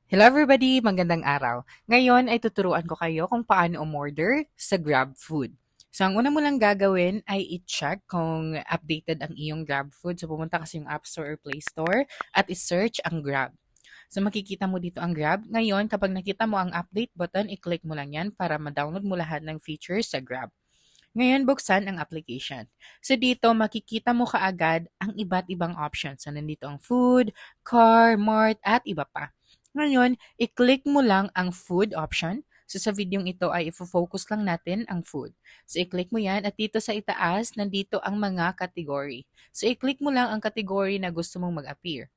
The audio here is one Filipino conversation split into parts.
Hello everybody! Magandang araw. Ngayon ay tuturuan ko kayo kung paano umorder sa GrabFood. So, ang una mo lang gagawin ay i-check kung updated ang iyong GrabFood. So, pumunta kasi yung App Store or Play Store at i-search ang Grab. So, makikita mo dito ang Grab. Ngayon, kapag nakita mo ang update button, i-click mo lang yan para ma-download mo lahat ng features sa Grab. Ngayon, buksan ang application. So, dito makikita mo kaagad ang iba't ibang options. So, nandito ang food, car, mart, at iba pa. Ngayon, i-click mo lang ang food option. So, sa videong ito ay ifo-focus lang natin ang food. So, i-click mo yan at dito sa itaas, nandito ang mga category. So, i-click mo lang ang category na gusto mong mag-appear.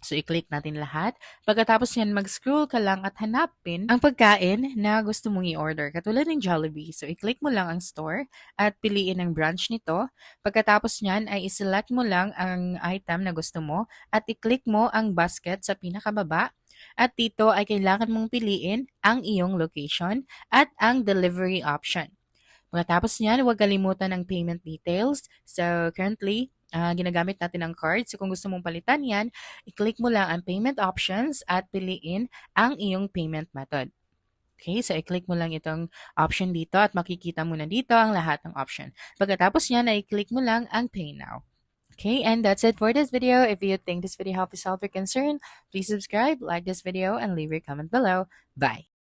So, i-click natin lahat. Pagkatapos yan, mag-scroll ka lang at hanapin ang pagkain na gusto mong i-order. Katulad ng Jollibee. So, i-click mo lang ang store at piliin ang branch nito. Pagkatapos nyan, ay i-select mo lang ang item na gusto mo at i-click mo ang basket sa pinakababa. At dito ay kailangan mong piliin ang iyong location at ang delivery option. Pagkatapos niyan, huwag kalimutan ang payment details. So, currently, ginagamit natin ang card. So, kung gusto mong palitan yan, i-click mo lang ang payment options at piliin ang iyong payment method. Okay, so i-click mo lang itong option dito at makikita mo na dito ang lahat ng option. Pagkatapos niyan, ay i-click mo lang ang Pay Now. Okay, and that's it for this video. If you think this video helped you solve your concern, please subscribe, like this video, and leave your comment below. Bye!